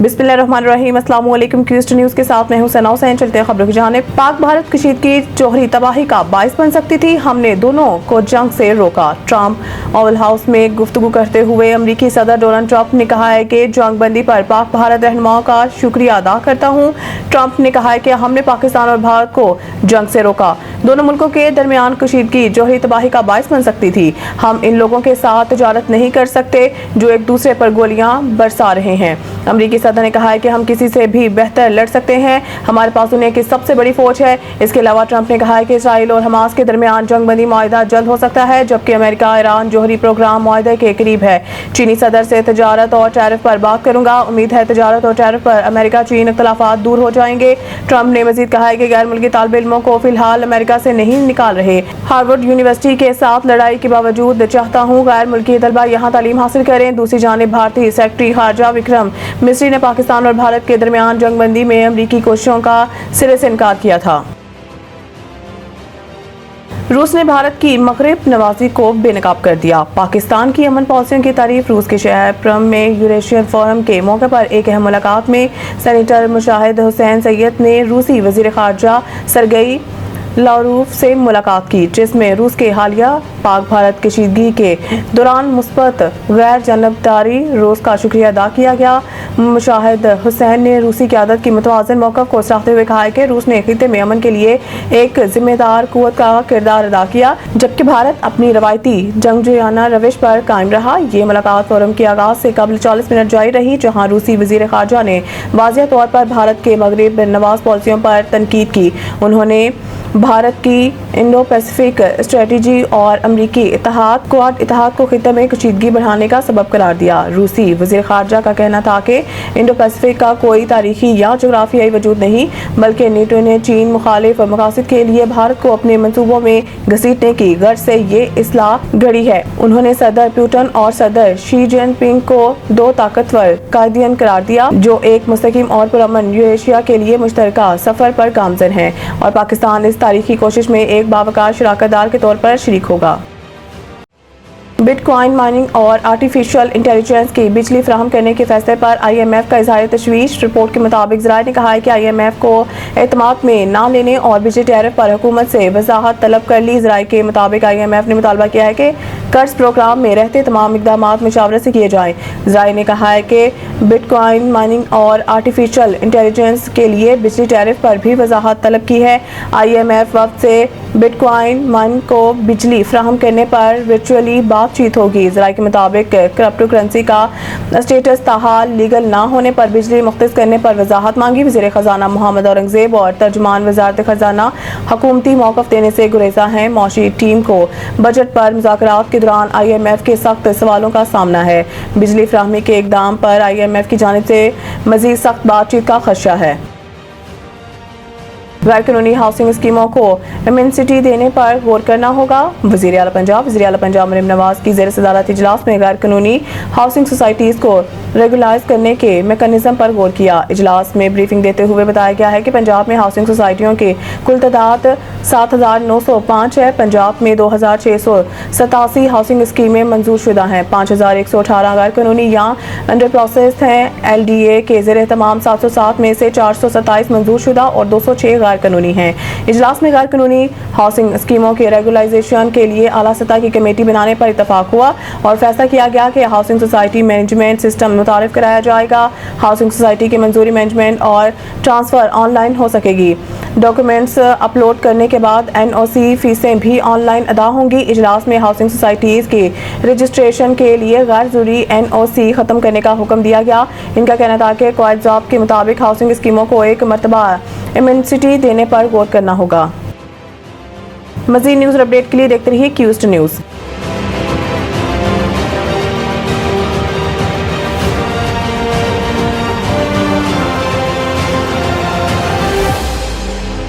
बिस्मिल्लाहिर्रहमानिर्रहीम, अस्सलाम वालेकुम। क्यूस्ट न्यूज़ के साथ मैं हूं सना हुसैन। चलते हैं खबरों की जानिब। पाक भारत कशीदगी जौहरी तबाही का बाइस बन सकती थी, हमने दोनों को जंग से रोका। ट्रंप ओवल हाउस में गुफ्तगू करते हुए अमरीकी सदर डोनाल्ड ट्रंप ने कहा है कि जंग बंदी पर पाक भारत रहनुमाओं का शुक्रिया अदा करता हूँ। ट्रंप ने कहा है कि हमने पाकिस्तान और भारत को जंग से रोका। दोनों मुल्कों के दरमियान कशीदगी जौहरी तबाही का बाइस बन सकती थी। हम इन लोगों के साथ तजारत नहीं कर सकते जो एक दूसरे पर गोलियां बरसा रहे हैं। अमरीकी सदर ने कहा है कि हम किसी से भी बेहतर लड़ सकते हैं, हमारे पास दुनिया की सबसे बड़ी फौज है। इसके अलावा ट्रंप ने कहा है कि इसराइल और हमास के दरमियान जंग बंदी मुआहिदा जल्द हो सकता है, जबकि अमेरिका ईरान जौहरी प्रोग्राम मुआहिदे के करीब है। चीनी सदर से तजारत और टैरिफ पर बात करूंगा, उम्मीद है तजारत और टैरिफ पर अमेरिका चीन इख्तलाफात दूर हो जाएंगे। ट्रंप ने मजीद कहा है कि गैर मुल्की तालिब इल्मों को फिलहाल अमेरिका से नहीं निकाल रहे। हार्वर्ड यूनिवर्सिटी के साथ लड़ाई के बावजूद चाहता हूँ गैर मुल्की तलबा यहाँ तालीम हासिल करें। दूसरी जानिब भारतीय सेक्रेटरी खारजा विक्रम मिस्री ने पाकिस्तान और भारत के दरमियान जंग बंदी में अमरीकी कोशिशों का सिरे से इनकार किया था। रूस ने भारत की मगरिब नवाजी को बेनकाब कर दिया। पाकिस्तान की अमन पॉलिसियों की तारीफ। रूस के शहर परम में यूरेशियन फोरम के मौके पर एक अहम मुलाकात में सेनेटर मुशाहिद हुसैन सैयद ने रूसी वजीर खारजा सरगई लावरोव से मुलाकात की, जिसमें रूस के हालिया पाक भारत कशीदगी के दौरान मुस्बत गैर जानबदारी रूस का शुक्रिया अदा किया गया। मुशाहिद हुसैन ने रूसी क़यादत की मुतवाज़िन मौक़िफ़ को सराहते हुए कहा है कि रूस ने खित्ते में अमन के लिए एक जिम्मेदार क़ुव्वत का किरदार अदा किया, जबकि भारत अपनी रवायती जंगजुयाना रविश पर कायम रहा। ये मुलाकात फोरम के आगाज़ से कबल 40 मिनट जारी रही, जहाँ रूसी वज़ीर ख़ारजा ने वाज़ेह तौर पर भारत के मगरिब नवाज़ पॉलिसियों पर तनकीद की। उन्होंने भारत की इंडो पैसिफिक स्ट्रेटजी और अमरीकी क्वाड इत्तेहाद को खित्ते में कशीदगी बढ़ाने का सबब करार दिया। रूसी वज़ीर ख़ारजा का कहना था कि इंडो पैसिफिक का कोई तारीखी या जोग्राफियाई वजूद नहीं, बल्कि नेटो ने चीन मुखालिफ मकासद के लिए भारत को अपने मंसूबों में घसीटने की गर्ज से ये इस्लाह घड़ी है। उन्होंने सदर पुतिन और सदर शी जिनपिंग को दो ताकतवर कायदीन करार दिया, जो एक मुस्तकीम और पुरअमन यूरेशिया के लिए मुश्तरका सफर पर गामज़न है और पाकिस्तान इस तारीखी कोशिश में एक बावकार शराकतदार के तौर पर शरीक होगा। बिटकॉइन माइनिंग और आर्टिफिशियल इंटेलिजेंस की बिजली फराहम करने के फैसले पर IMF का इज़हार तशवीश। रिपोर्ट के मुताबिक ज़राए ने कहा है कि IMF को एतमाद में ना लेने और बिजली टैरिफ पर हुकूमत से वजाहत तलब कर ली। ज़राए के मुताबिक IMF ने मुतालबा किया है कि कर्ज प्रोग्राम में रहते तमाम इक़दामात मशावरत से किए जाएँ। ज़राए ने कहा है कि बिटकॉइन माइनिंग और आर्टिफिशियल इंटेलिजेंस के लिए बिजली टैरिफ पर भी वजाहत तलब की है। IMF वक्त से बिटकॉइन माइनिंग को बिजली फराहम करने पर वर्चुअली बातचीत होगी। ज़राए के मुताबिक क्रिप्टो करेंसी का स्टेटस ताहाल लीगल ना होने पर बिजली मुख्तस करने पर वजाहत मांगी। वज़ीर ख़जाना मोहम्मद औरंगज़ेब और तर्जुमान वज़ारत ख़जाना हुकूमती मौक़िफ़ देने से गुरेज़ा हैं। मौशी टीम को बजट पर मुज़ाकरात के दौरान IMF के सख्त सवालों का सामना है। बिजली फराहमी के इक़दाम पर IMF की जानिब से मज़ीद सख्त बातचीत का खदशा है। गैर कानूनी हाउसिंग स्कीमों को इम्यूनिटी देने पर गौर करना होगा। वज़ीर आला पंजाब मरीम नवाज की ज़ेर सदारत इजलास में गैर कानूनी हाउसिंग सोसाइटीज़ को रेगुलाइज करने के मेकनिज़म पर गौर किया। इजलास में ब्रीफिंग देते हुए बताया गया है कि पंजाब में हाउसिंग सोसाइटियों की कुल तादाद 7,905 है। पंजाब में 2,687 हाउसिंग स्कीमें मंजूर शुदा हैं, 5,118 गैर कानूनी या अंडर प्रोसेस हैं। LDA के ज़ेर तमाम 707 में से 427 मंजूर शुदा और 206 गैर कानूनी हैं। इजलास में गैर कानूनी हाउसिंग स्कीमों के रेगुलाइजेशन के लिए आला सतह की कमेटी बनाने पर इत्तफाक हुआ और फैसला किया गया कि हाउसिंग सोसाइटी मैनेजमेंट सिस्टम मुतारिफ कराया जाएगा। हाउसिंग सोसाइटी की मंजूरी मैनेजमेंट और ट्रांसफ़र ऑनलाइन हो सकेगी। डॉक्यूमेंट्स अपलोड करने के बाद NOC फीसें भी ऑनलाइन अदा होंगी। इजलास में हाउसिंग सोसाइटीज़ की रजिस्ट्रेशन के लिए गैर ज़रूरी NOC ख़त्म करने का हुक्म दिया गया। इनका कहना था कि क़वायद ज़ाब्त के मुताबिक हाउसिंग स्कीमों को एक मरतबा इम्यूनिटी देने पर गौर करना होगा। मज़ीद न्यूज़ अपडेट के लिए देखते रहिए क्यूस्ट न्यूज़।